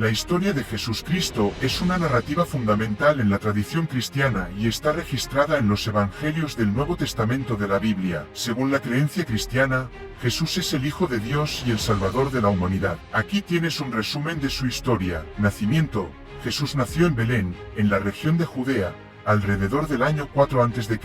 La historia de Jesucristo es una narrativa fundamental en la tradición cristiana y está registrada en los Evangelios del Nuevo Testamento de la Biblia. Según la creencia cristiana, Jesús es el Hijo de Dios y el Salvador de la humanidad. Aquí tienes un resumen de su historia. Nacimiento. Jesús nació en Belén, en la región de Judea, alrededor del año 4 a.C.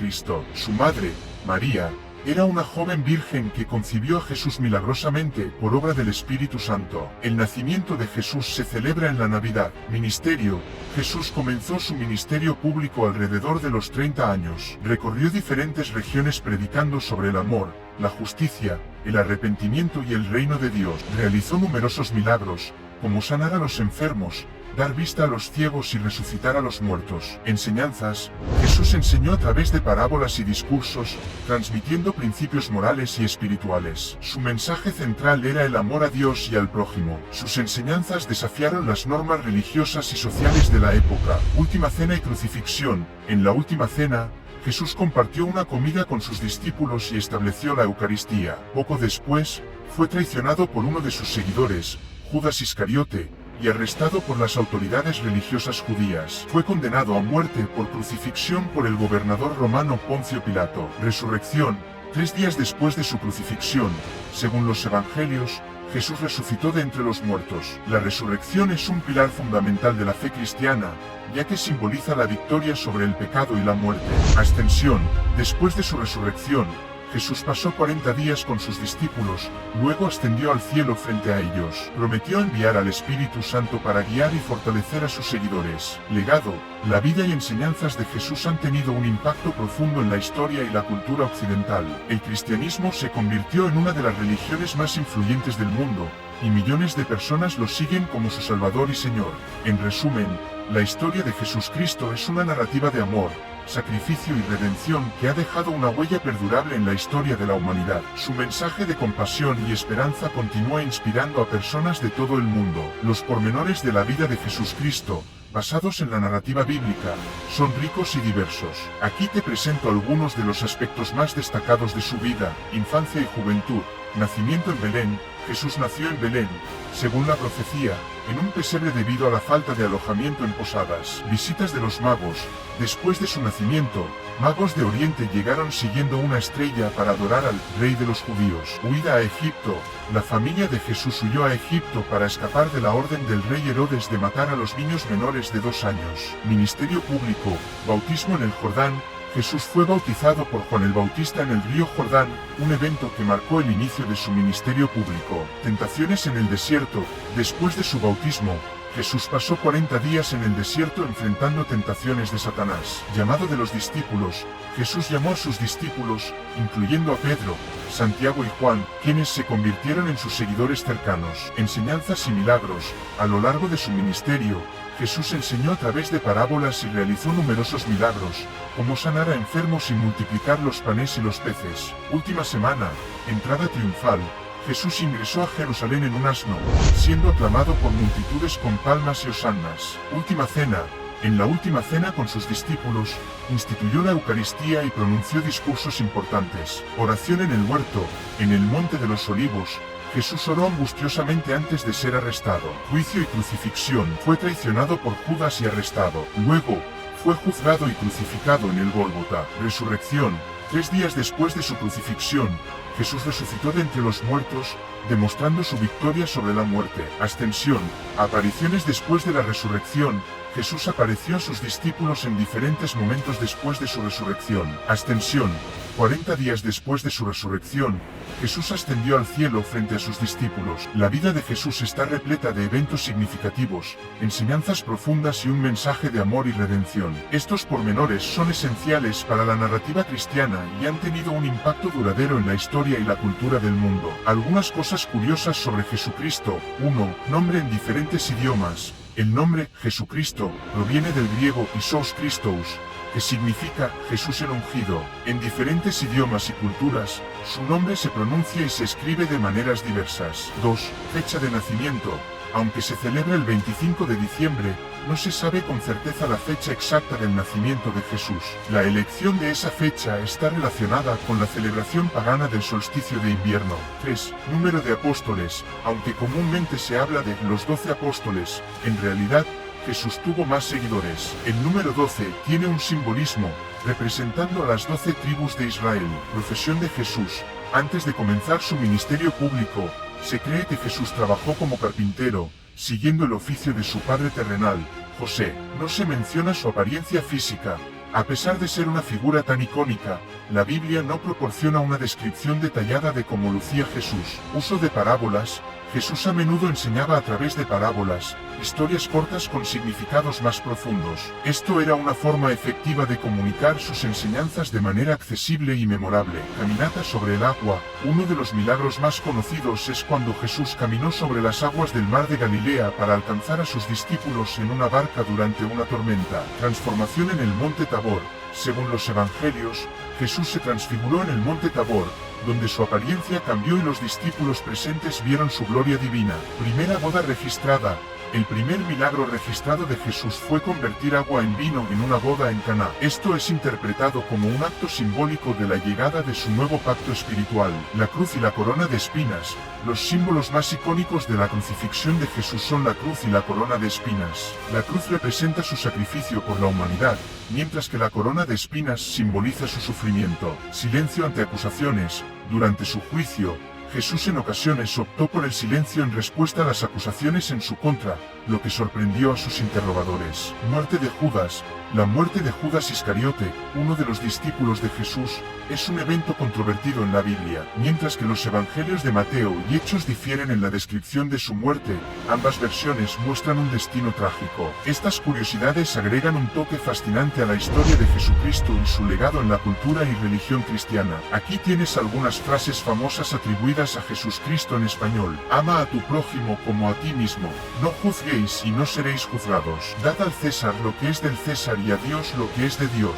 Su madre, María, era una joven virgen que concibió a Jesús milagrosamente por obra del Espíritu Santo. El nacimiento de Jesús se celebra en la Navidad. Ministerio. Jesús comenzó su ministerio público alrededor de los 30 años. Recorrió diferentes regiones predicando sobre el amor, la justicia, el arrepentimiento y el reino de Dios. Realizó numerosos milagros, como sanar a los enfermos, dar vista a los ciegos y resucitar a los muertos. Enseñanzas. Jesús enseñó a través de parábolas y discursos, transmitiendo principios morales y espirituales. Su mensaje central era el amor a Dios y al prójimo. Sus enseñanzas desafiaron las normas religiosas y sociales de la época. Última cena y crucifixión. En la última cena, Jesús compartió una comida con sus discípulos y estableció la Eucaristía. Poco después, fue traicionado por uno de sus seguidores, Judas Iscariote, y arrestado por las autoridades religiosas judías. Fue condenado a muerte por crucifixión por el gobernador romano Poncio Pilato. Resurrección. 3 días después de su crucifixión, según los Evangelios, Jesús resucitó de entre los muertos. La resurrección es un pilar fundamental de la fe cristiana, ya que simboliza la victoria sobre el pecado y la muerte. Ascensión. Después de su resurrección, Jesús pasó 40 días con sus discípulos, luego ascendió al cielo frente a ellos. Prometió enviar al Espíritu Santo para guiar y fortalecer a sus seguidores. Legado. La vida y enseñanzas de Jesús han tenido un impacto profundo en la historia y la cultura occidental. El cristianismo se convirtió en una de las religiones más influyentes del mundo, y millones de personas lo siguen como su Salvador y Señor. En resumen, la historia de Jesucristo es una narrativa de amor, sacrificio y redención que ha dejado una huella perdurable en la historia de la humanidad. Su mensaje de compasión y esperanza continúa inspirando a personas de todo el mundo. Los pormenores de la vida de Jesucristo, basados en la narrativa bíblica, son ricos y diversos. Aquí te presento algunos de los aspectos más destacados de su vida. Infancia y juventud. Nacimiento en Belén. Jesús nació en Belén, según la profecía, en un pesebre debido a la falta de alojamiento en posadas. Visitas de los magos. Después de su nacimiento, magos de Oriente llegaron siguiendo una estrella para adorar al rey de los judíos. Huida a Egipto. La familia de Jesús huyó a Egipto para escapar de la orden del rey Herodes de matar a los niños menores de 2 años. Ministerio público. Bautismo en el Jordán. Jesús fue bautizado por Juan el Bautista en el río Jordán, un evento que marcó el inicio de su ministerio público. Tentaciones en el desierto. Después de su bautismo, Jesús pasó 40 días en el desierto enfrentando tentaciones de Satanás. Llamado de los discípulos. Jesús llamó a sus discípulos, incluyendo a Pedro, Santiago y Juan, quienes se convirtieron en sus seguidores cercanos. Enseñanzas y milagros. A lo largo de su ministerio, Jesús enseñó a través de parábolas y realizó numerosos milagros, como sanar a enfermos y multiplicar los panes y los peces. Última semana. Entrada triunfal. Jesús ingresó a Jerusalén en un asno, siendo aclamado por multitudes con palmas y hosannas. Última cena. En la última cena con sus discípulos, instituyó la Eucaristía y pronunció discursos importantes. Oración en el huerto. En el Monte de los Olivos, Jesús oró angustiosamente antes de ser arrestado. Juicio y crucifixión. Fue traicionado por Judas y arrestado. Luego, fue juzgado y crucificado en el Gólgota. Resurrección. 3 días después de su crucifixión, Jesús resucitó de entre los muertos, demostrando su victoria sobre la muerte. Ascensión. Apariciones después de la resurrección. Jesús apareció a sus discípulos en diferentes momentos después de su resurrección. Ascensión. 40 días después de su resurrección, Jesús ascendió al cielo frente a sus discípulos. La vida de Jesús está repleta de eventos significativos, enseñanzas profundas y un mensaje de amor y redención. Estos pormenores son esenciales para la narrativa cristiana y han tenido un impacto duradero en la historia y la cultura del mundo. Algunas cosas curiosas sobre Jesucristo. 1. Nombre en diferentes idiomas. El nombre Jesucristo proviene del griego Isos Christos, que significa Jesús el ungido. En diferentes idiomas y culturas, su nombre se pronuncia y se escribe de maneras diversas. 2. Fecha de nacimiento. Aunque se celebra el 25 de diciembre, no se sabe con certeza la fecha exacta del nacimiento de Jesús. La elección de esa fecha está relacionada con la celebración pagana del solsticio de invierno. 3. Número de apóstoles. Aunque comúnmente se habla de los 12 apóstoles, en realidad, Jesús tuvo más seguidores. El número 12 tiene un simbolismo, representando a las 12 tribus de Israel. Profesión de Jesús. Antes de comenzar su ministerio público, se cree que Jesús trabajó como carpintero, siguiendo el oficio de su padre terrenal, José. No se menciona su apariencia física. A pesar de ser una figura tan icónica, la Biblia no proporciona una descripción detallada de cómo lucía Jesús. Uso de parábolas. Jesús a menudo enseñaba a través de parábolas, historias cortas con significados más profundos. Esto era una forma efectiva de comunicar sus enseñanzas de manera accesible y memorable. Caminata sobre el agua. Uno de los milagros más conocidos es cuando Jesús caminó sobre las aguas del mar de Galilea para alcanzar a sus discípulos en una barca durante una tormenta. Transformación en el monte Tabor. Según los evangelios, Jesús se transfiguró en el monte Tabor, donde su apariencia cambió y los discípulos presentes vieron su gloria divina. Primera boda registrada. El primer milagro registrado de Jesús fue convertir agua en vino en una boda en Caná. Esto es interpretado como un acto simbólico de la llegada de su nuevo pacto espiritual. La cruz y la corona de espinas. Los símbolos más icónicos de la crucifixión de Jesús son la cruz y la corona de espinas. La cruz representa su sacrificio por la humanidad, mientras que la corona de espinas simboliza su sufrimiento. Silencio ante acusaciones. Durante su juicio, Jesús en ocasiones optó por el silencio en respuesta a las acusaciones en su contra, lo que sorprendió a sus interrogadores. Muerte de Judas. La muerte de Judas Iscariote, uno de los discípulos de Jesús, es un evento controvertido en la Biblia. Mientras que los evangelios de Mateo y Hechos difieren en la descripción de su muerte, ambas versiones muestran un destino trágico. Estas curiosidades agregan un toque fascinante a la historia de Jesucristo y su legado en la cultura y religión cristiana. Aquí tienes algunas frases famosas atribuidas a Jesucristo en español. Ama a tu prójimo como a ti mismo. No juzguéis y no seréis juzgados. Dad al César lo que es del César y a Dios lo que es de Dios.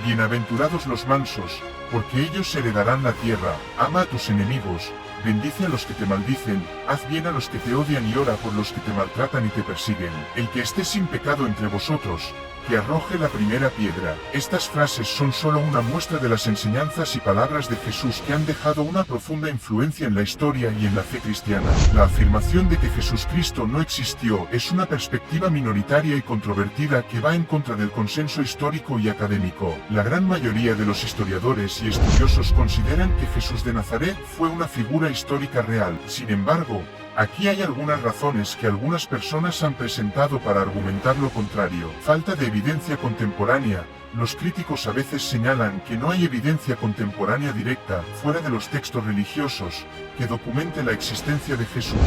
Bienaventurados los mansos, porque ellos heredarán la tierra. Ama a tus enemigos, bendice a los que te maldicen, haz bien a los que te odian y ora por los que te maltratan y te persiguen. El que esté sin pecado entre vosotros, que arroje la primera piedra. Estas frases son solo una muestra de las enseñanzas y palabras de Jesús que han dejado una profunda influencia en la historia y en la fe cristiana. La afirmación de que Jesucristo no existió es una perspectiva minoritaria y controvertida que va en contra del consenso histórico y académico. La gran mayoría de los historiadores y estudiosos consideran que Jesús de Nazaret fue una figura histórica real. Sin embargo, aquí hay algunas razones que algunas personas han presentado para argumentar lo contrario. Falta de evidencia contemporánea. Los críticos a veces señalan que no hay evidencia contemporánea directa, fuera de los textos religiosos, que documente la existencia de Jesús.